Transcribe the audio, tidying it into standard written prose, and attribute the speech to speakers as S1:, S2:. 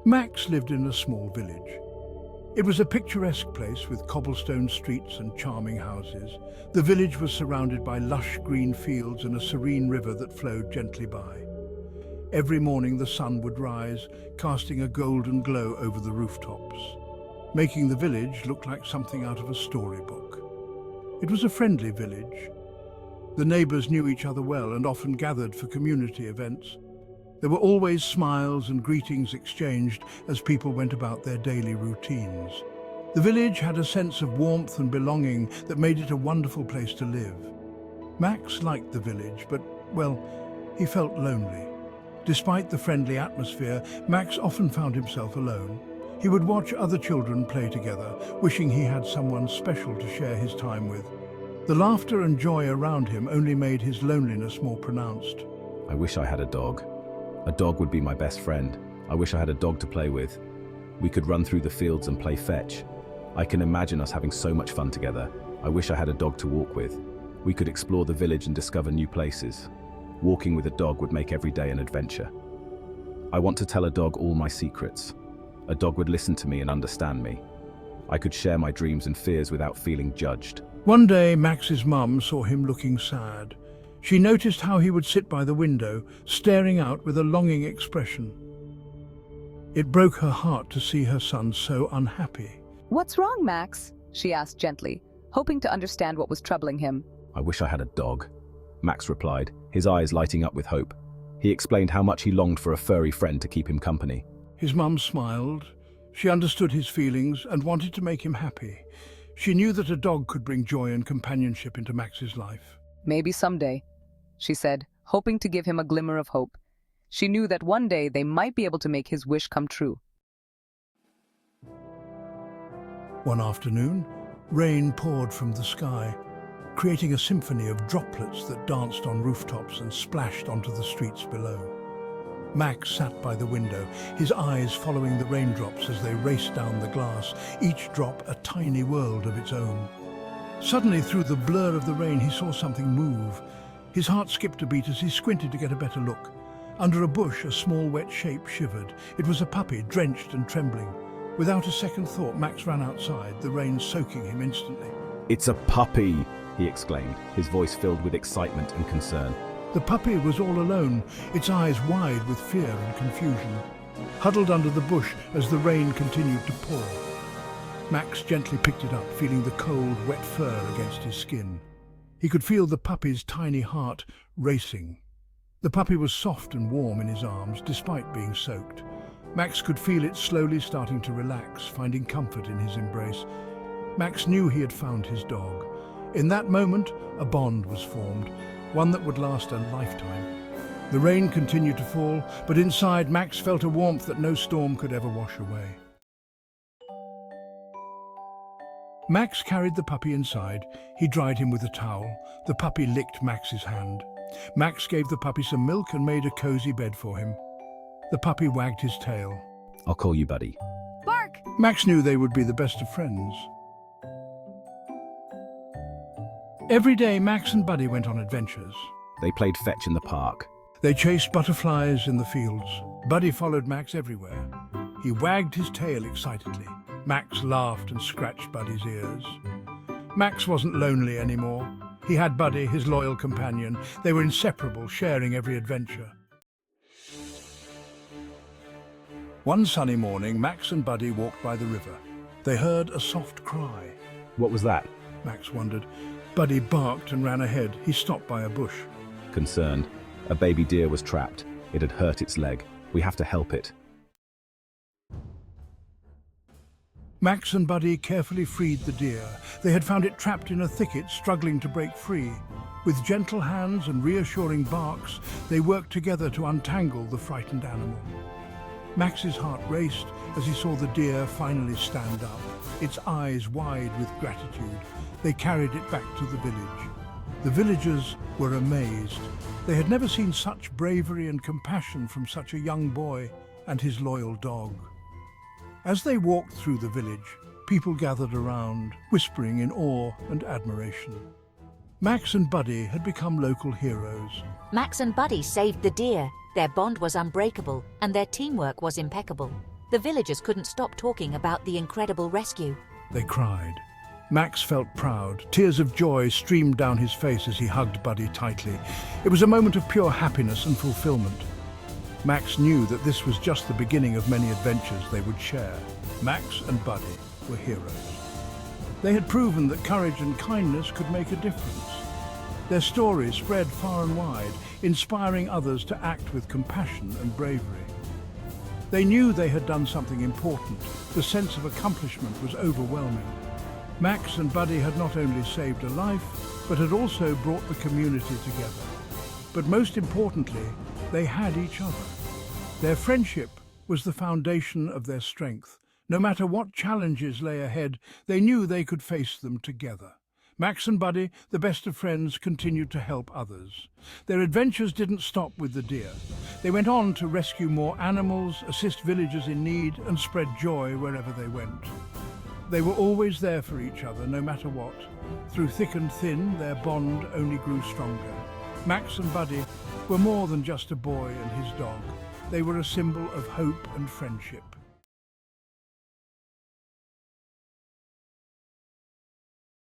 S1: Max lived in a small village. It was a picturesque place with cobblestone streets and charming houses. The village was surrounded by lush green fields and a serene river that flowed gently by. Every morning the sun would rise, casting a golden glow over the rooftops, making the village look like something out of a storybook. It was a friendly village. The neighbors knew each other well and often gathered for community events. There were always smiles and greetings exchanged as people went about their daily routines. The village had a sense of warmth and belonging that made it a wonderful place to live. Max liked the village, but, well, he felt lonely. Despite the friendly atmosphere, Max often found himself alone. He would watch other children play together, wishing he had someone special to share his time with. The laughter and joy around him only made his loneliness more pronounced.
S2: I wish I had a dog. A dog would be my best friend. I wish I had a dog to play with. We could run through the fields and play fetch. I can imagine us having so much fun together. I wish I had a dog to walk with. We could explore the village and discover new places. Walking with a dog would make every day an adventure. I want to tell a dog all my secrets. A dog would listen to me and understand me. I could share my dreams and fears without feeling judged.
S1: One day, Max's mum saw him looking sad. She noticed how he would sit by the window, staring out with a longing expression. It broke her heart to see her son so unhappy.
S3: "What's wrong, Max?" she asked gently, hoping to understand what was troubling him.
S2: I wish I had a dog, Max replied, his eyes lighting up with hope. He explained how much he longed for a furry friend to keep him company.
S1: His mum smiled. She understood his feelings and wanted to make him happy. She knew that a dog could bring joy and companionship into Max's life.
S3: "Maybe someday," she said, hoping to give him a glimmer of hope. She knew that one day they might be able to make his wish come true.
S1: One afternoon, rain poured from the sky, creating a symphony of droplets that danced on rooftops and splashed onto the streets below. Max sat by the window, his eyes following the raindrops as they raced down the glass, each drop a tiny world of its own. Suddenly, through the blur of the rain, he saw something move. His heart skipped a beat as he squinted to get a better look. Under a bush, a small wet shape shivered. It was a puppy, drenched and trembling. Without a second thought, Max ran outside, the rain soaking him instantly.
S2: "It's a puppy!" he exclaimed, his voice filled with excitement and concern.
S1: The puppy was all alone, its eyes wide with fear and confusion, huddled under the bush as the rain continued to pour. Max gently picked it up, feeling the cold, wet fur against his skin. He could feel the puppy's tiny heart racing. The puppy was soft and warm in his arms, despite being soaked. Max could feel it slowly starting to relax, finding comfort in his embrace. Max knew he had found his dog. In that moment, a bond was formed, one that would last a lifetime. The rain continued to fall, but inside Max felt a warmth that no storm could ever wash away. Max carried the puppy inside. He dried him with a towel. The puppy licked Max's hand. Max gave the puppy some milk and made a cozy bed for him. The puppy wagged his tail.
S2: "I'll call you Buddy."
S3: "Bark!"
S1: Max knew they would be the best of friends. Every day, Max and Buddy went on adventures.
S2: They played fetch in the park.
S1: They chased butterflies in the fields. Buddy followed Max everywhere. He wagged his tail excitedly. Max laughed and scratched Buddy's ears. Max wasn't lonely anymore. He had Buddy, his loyal companion. They were inseparable, sharing every adventure. One sunny morning, Max and Buddy walked by the river. They heard a soft cry.
S2: What was that?
S1: Max wondered. Buddy barked and ran ahead. He stopped by a bush.
S2: Concerned, a baby deer was trapped. It had hurt its leg. We have to help it.
S1: Max and Buddy carefully freed the deer. They had found it trapped in a thicket, struggling to break free. With gentle hands and reassuring barks, they worked together to untangle the frightened animal. Max's heart raced as he saw the deer finally stand up, its eyes wide with gratitude. They carried it back to the village. The villagers were amazed. They had never seen such bravery and compassion from such a young boy and his loyal dog. As they walked through the village, people gathered around, whispering in awe and admiration. Max and Buddy had become local heroes.
S4: Max and Buddy saved the deer. Their bond was unbreakable, and their teamwork was impeccable. The villagers couldn't stop talking about the incredible rescue.
S1: They cried. Max felt proud. Tears of joy streamed down his face as he hugged Buddy tightly. It was a moment of pure happiness and fulfillment. Max knew that this was just the beginning of many adventures they would share. Max and Buddy were heroes. They had proven that courage and kindness could make a difference. Their stories spread far and wide, inspiring others to act with compassion and bravery. They knew they had done something important. The sense of accomplishment was overwhelming. Max and Buddy had not only saved a life, but had also brought the community together. But most importantly, they had each other. Their friendship was the foundation of their strength. No matter what challenges lay ahead, they knew they could face them together. Max and Buddy, the best of friends, continued to help others. Their adventures didn't stop with the deer. They went on to rescue more animals, assist villagers in need, and spread joy wherever they went. They were always there for each other, no matter what. Through thick and thin, their bond only grew stronger. Max and Buddy were more than just a boy and his dog. They were a symbol of hope and friendship.